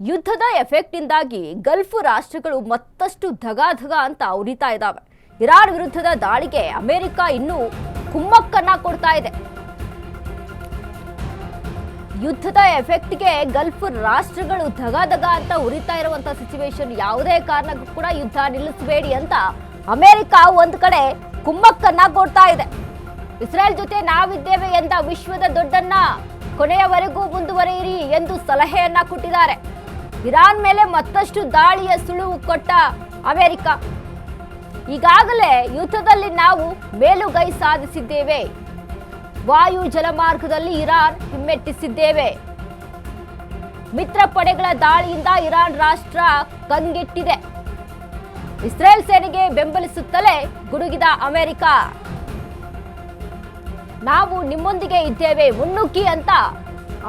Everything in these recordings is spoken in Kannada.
ಯುದ್ಧದ ಎಫೆಕ್ಟ್ ಇಂದಾಗಿ ಗಲ್ಫ್ ರಾಷ್ಟ್ರಗಳು ಮತ್ತಷ್ಟು ಧಗಾಧಗ ಅಂತ ಉರಿತಾ ಇದ್ದಾವೆ. ಇರಾನ್ ವಿರುದ್ಧದ ದಾಳಿಗೆ ಅಮೆರಿಕ ಇನ್ನೂ ಕುಮ್ಮಕ್ಕನ್ನ ಕೊಡ್ತಾ ಇದೆ. ಯುದ್ಧದ ಎಫೆಕ್ಟ್ಗೆ ಗಲ್ಫ್ ರಾಷ್ಟ್ರಗಳು ಧಗಾಧಗ ಅಂತ ಉರಿತಾ ಇರುವಂತ ಸಿಚುವೇಶನ್, ಯಾವುದೇ ಕಾರಣಕ್ಕೂ ಕೂಡ ಯುದ್ಧ ನಿಲ್ಲಿಸಬೇಡಿ ಅಂತ ಅಮೆರಿಕ ಒಂದ್ ಕಡೆ ಕುಮ್ಮಕ್ಕನ್ನ ಕೊಡ್ತಾ ಇದೆ. ಇಸ್ರೇಲ್ ಜೊತೆ ನಾವಿದ್ದೇವೆ ಎಂದ ವಿಶ್ವದ ದೊಡ್ಡನ್ನ ಕೊನೆಯವರೆಗೂ ಮುಂದುವರಿಯಿರಿ ಎಂದು ಸಲಹೆಯನ್ನ ಕೊಟ್ಟಿದ್ದಾರೆ. ಇರಾನ್ ಮೇಲೆ ಮತ್ತಷ್ಟು ದಾಳಿಯ ಸುಳುವು ಕೊಟ್ಟ ಅಮೆರಿಕ, ಈಗಾಗಲೇ ಯುದ್ಧದಲ್ಲಿ ನಾವು ಮೇಲುಗೈ ಸಾಧಿಸಿದ್ದೇವೆ, ವಾಯು ಜಲಮಾರ್ಗದಲ್ಲಿ ಇರಾನ್ ಹಿಮ್ಮೆಟ್ಟಿಸಿದ್ದೇವೆ, ಮಿತ್ರ ಪಡೆಗಳ ದಾಳಿಯಿಂದ ಇರಾನ್ ರಾಷ್ಟ್ರ ಕಂಗೆಟ್ಟಿದೆ, ಇಸ್ರೇಲ್ ಸೇನೆಗೆ ಬೆಂಬಲಿಸುತ್ತಲೇ ಗುಡುಗಿದ ಅಮೆರಿಕ, ನಾವು ನಿಮ್ಮೊಂದಿಗೆ ಇದ್ದೇವೆ ಮುನ್ನುಗ್ಗಿ ಅಂತ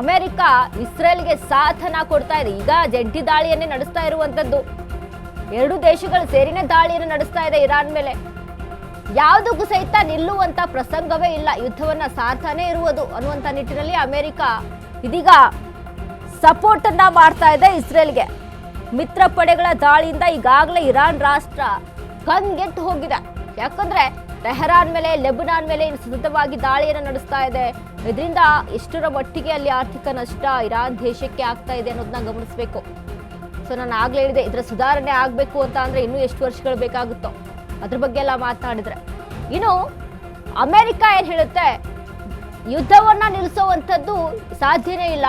ಅಮೆರಿಕ ಇಸ್ರೇಲ್ಗೆ ಸಾಥನ ಕೊಡ್ತಾ ಇದೆ. ಈಗ ಜಂಟಿ ದಾಳಿಯನ್ನೇ ನಡೆಸ್ತಾ ಇರುವಂತದ್ದು, ಎರಡು ದೇಶಗಳು ಸೇರಿನ ದಾಳಿಯನ್ನು ನಡೆಸ್ತಾ ಇದೆ ಇರಾನ್ ಮೇಲೆ. ಯಾವುದಕ್ಕೂ ಸಹಿತ ನಿಲ್ಲುವಂತ ಪ್ರಸಂಗವೇ ಇಲ್ಲ, ಯುದ್ಧವನ್ನ ಸಾರ್ತಾನೆ ಇರುವುದು ಅನ್ನುವಂತ ನಿಟ್ಟಿನಲ್ಲಿ ಅಮೆರಿಕ ಇದೀಗ ಸಪೋರ್ಟ್ ಅನ್ನ ಮಾಡ್ತಾ ಇದೆ ಇಸ್ರೇಲ್ಗೆ. ಮಿತ್ರ ಪಡೆಗಳ ದಾಳಿಯಿಂದ ಈಗಾಗಲೇ ಇರಾನ್ ರಾಷ್ಟ್ರ ಕಂಗೆಟ್ಟು ಹೋಗಿದೆ. ಯಾಕಂದ್ರೆ ತೆಹರಾನ್ ಮೇಲೆ, ಲೆಬನಾನ್ ಮೇಲೆ ಸತತವಾಗಿ ದಾಳಿಯನ್ನು ನಡೆಸ್ತಾ ಇದೆ. ಇದರಿಂದ ಎಷ್ಟರ ಮಟ್ಟಿಗೆ ಅಲ್ಲಿ ಆರ್ಥಿಕ ನಷ್ಟ ಇರಾನ್ ದೇಶಕ್ಕೆ ಆಗ್ತಾ ಇದೆ ಅನ್ನೋದನ್ನ ಗಮನಿಸಬೇಕು. ಸೊ ನಾನು ಆಗ್ಲೇ ಹೇಳಿದೆ, ಇದರ ಸುಧಾರಣೆ ಆಗಬೇಕು ಅಂತ ಅಂದ್ರೆ ಇನ್ನೂ ಎಷ್ಟು ವರ್ಷಗಳು ಬೇಕಾಗುತ್ತೋ ಅದ್ರ ಬಗ್ಗೆ ಎಲ್ಲ ಮಾತನಾಡಿದ್ರೆ. ಇನ್ನು ಅಮೆರಿಕ ಏನ್ ಹೇಳುತ್ತೆ, ಯುದ್ಧವನ್ನ ನಿಲ್ಲಿಸುವಂಥದ್ದು ಸಾಧ್ಯನೇ ಇಲ್ಲ,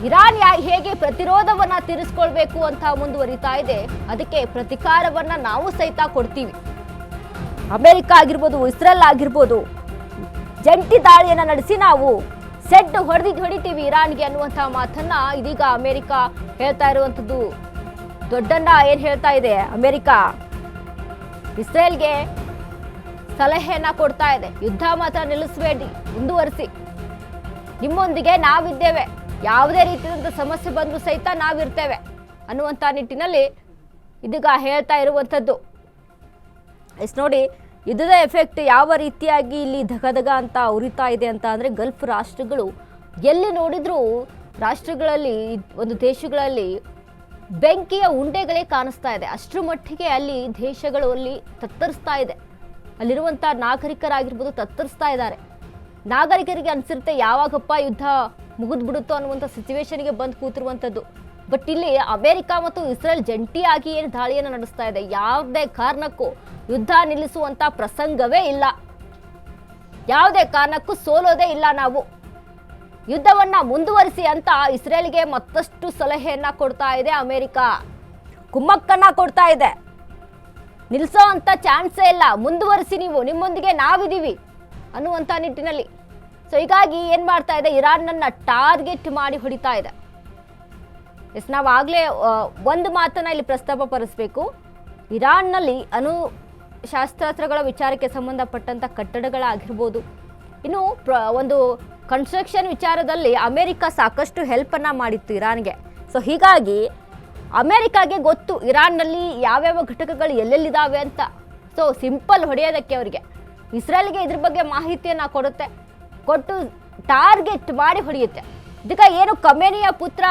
ಇರಾನ್ ಹೇಗೆ ಪ್ರತಿರೋಧವನ್ನ ತೀರಿಸ್ಕೊಳ್ಬೇಕು ಅಂತ ಮುಂದುವರಿತಾ ಇದೆ, ಅದಕ್ಕೆ ಪ್ರತಿಕಾರವನ್ನ ನಾವು ಸಹಿತ ಕೊಡ್ತೀವಿ. ಅಮೆರಿಕ ಆಗಿರ್ಬೋದು, ಇಸ್ರೇಲ್ ಆಗಿರ್ಬೋದು, ಜಂಟಿ ದಾಳಿಯನ್ನ ನಡೆಸಿ ನಾವು ಸೆಡ್ ಹೊಡಿತೀವಿ ಇರಾನ್ಗೆ ಅನ್ನುವಂತಹ ಮಾತನ್ನ ಇದೀಗ ಅಮೆರಿಕ ಹೇಳ್ತಾ ಇರುವಂತದ್ದು. ದೊಡ್ಡಣ್ಣ ಏನ್ ಹೇಳ್ತಾ ಇದೆ, ಅಮೆರಿಕ ಇಸ್ರೇಲ್ಗೆ ಸಲಹೆಯನ್ನ ಕೊಡ್ತಾ ಇದೆ, ಯುದ್ಧ ಮಾತ್ರ ನಿಲ್ಲಿಸಬೇಡಿ, ಮುಂದುವರಿಸಿ, ನಿಮ್ಮೊಂದಿಗೆ ನಾವಿದ್ದೇವೆ, ಯಾವುದೇ ರೀತಿಯಾದಂಥ ಸಮಸ್ಯೆ ಬಂದರೂ ಸಹಿತ ನಾವಿರ್ತೇವೆ ಅನ್ನುವಂಥ ನಿಟ್ಟಿನಲ್ಲಿ ಇದೀಗ ಹೇಳ್ತಾ ಇರುವಂಥದ್ದು. ನೋಡಿ, ಯುದ್ಧದ ಎಫೆಕ್ಟ್ ಯಾವ ರೀತಿಯಾಗಿ ಇಲ್ಲಿ ಧಗಧಗ ಅಂತ ಉರಿತಾ ಇದೆ ಅಂತ ಅಂದರೆ, ಗಲ್ಫ್ ರಾಷ್ಟ್ರಗಳು ಎಲ್ಲಿ ನೋಡಿದ್ರೂ ರಾಷ್ಟ್ರಗಳಲ್ಲಿ, ಒಂದು ದೇಶಗಳಲ್ಲಿ ಬೆಂಕಿಯ ಉಂಡೆಗಳೇ ಕಾಣಿಸ್ತಾ ಇದೆ. ಅಷ್ಟರ ಮಟ್ಟಿಗೆ ಅಲ್ಲಿ ದೇಶಗಳು ಅಲ್ಲಿ ತತ್ತರಿಸ್ತಾ ಇದೆ. ಅಲ್ಲಿರುವಂಥ ನಾಗರಿಕರಾಗಿರ್ಬೋದು ತತ್ತರಿಸ್ತಾ ಇದ್ದಾರೆ. ನಾಗರಿಕರಿಗೆ ಅನಿಸಿರುತ್ತೆ ಯಾವಾಗಪ್ಪ ಯುದ್ಧ ಮುಗಿದ್ಬಿಡುತ್ತೋ ಅನ್ನುವಂಥ ಸಿಚುವೇಶನ್ಗೆ ಬಂದು ಕೂತಿರುವಂಥದ್ದು. ಬಟ್ ಇಲ್ಲಿ ಅಮೆರಿಕ ಮತ್ತು ಇಸ್ರೇಲ್ ಜಂಟಿಯಾಗಿ ಏನು ದಾಳಿಯನ್ನು ನಡೆಸ್ತಾ ಇದೆ, ಯಾವುದೇ ಕಾರಣಕ್ಕೂ ಯುದ್ಧ ನಿಲ್ಲಿಸುವಂತ ಪ್ರಸಂಗವೇ ಇಲ್ಲ, ಯಾವುದೇ ಕಾರಣಕ್ಕೂ ಸೋಲೋದೇ ಇಲ್ಲ, ನಾವು ಯುದ್ಧವನ್ನ ಮುಂದುವರಿಸಿ ಅಂತ ಇಸ್ರೇಲ್ಗೆ ಮತ್ತಷ್ಟು ಸಲಹೆಯನ್ನ ಕೊಡ್ತಾ ಇದೆ ಅಮೆರಿಕ, ಕುಮ್ಮಕ್ಕನ್ನ ಕೊಡ್ತಾ ಇದೆ. ನಿಲ್ಲಿಸೋ ಅಂತ ಚಾನ್ಸೇ ಇಲ್ಲ, ಮುಂದುವರಿಸಿ, ನೀವು, ನಿಮ್ಮೊಂದಿಗೆ ನಾವಿದ್ದೀವಿ ಅನ್ನುವಂಥ ನಿಟ್ಟಿನಲ್ಲಿ. ಸೊ ಹೀಗಾಗಿ ಏನ್ ಮಾಡ್ತಾ ಇದೆ, ಇರಾನ್ನನ್ನ ಟಾರ್ಗೆಟ್ ಮಾಡಿ ಹೊಡಿತಾ ಇದೆ. ನಾವು ಆಗ್ಲೇ ಒಂದು ಮಾತನ್ನ ಇಲ್ಲಿ ಪ್ರಸ್ತಾಪ ಪಡಿಸಬೇಕು. ಇರಾನ್ನಲ್ಲಿ ಶಸ್ತ್ರಾಸ್ತ್ರಗಳ ವಿಚಾರಕ್ಕೆ ಸಂಬಂಧಪಟ್ಟಂತ ಕಟ್ಟಡಗಳಾಗಿರ್ಬೋದು, ಇನ್ನು ಒಂದು ಕನ್ಸ್ಟ್ರಕ್ಷನ್ ವಿಚಾರದಲ್ಲಿ ಅಮೆರಿಕ ಸಾಕಷ್ಟು ಹೆಲ್ಪ್ ಅನ್ನ ಮಾಡಿತ್ತು ಇರಾನ್ಗೆ. ಸೊ ಹೀಗಾಗಿ ಅಮೆರಿಕಾಗೆ ಗೊತ್ತು ಇರಾನ್ನಲ್ಲಿ ಯಾವ್ಯಾವ ಘಟಕಗಳು ಎಲ್ಲೆಲ್ಲಿದ್ದಾವೆ ಅಂತ. ಸೊ ಸಿಂಪಲ್ ಹೊಡೆಯೋದಕ್ಕೆ ಅವರಿಗೆ ಇಸ್ರೇಲ್ಗೆ ಇದ್ರ ಬಗ್ಗೆ ಮಾಹಿತಿಯನ್ನ ಕೊಟ್ಟು ಟಾರ್ಗೆಟ್ ಮಾಡಿ ಹೊಡೆಯುತ್ತೆ. ಇದಕ್ಕೆ ಏನು ಖಮೇನಿಯ ಪುತ್ರ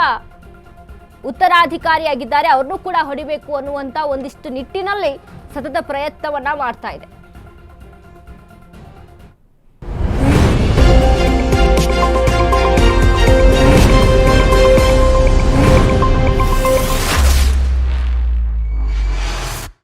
ಉತ್ತರಾಧಿಕಾರಿಯಾಗಿದ್ದಾರೆ, ಅವ್ರನ್ನೂ ಕೂಡ ಹೊಡಿಬೇಕು ಅನ್ನುವಂಥ ಒಂದಿಷ್ಟು ನಿಟ್ಟಿನಲ್ಲಿ ಸತತ ಪ್ರಯತ್ನವನ್ನ ಮಾಡ್ತಾ ಇದೆ.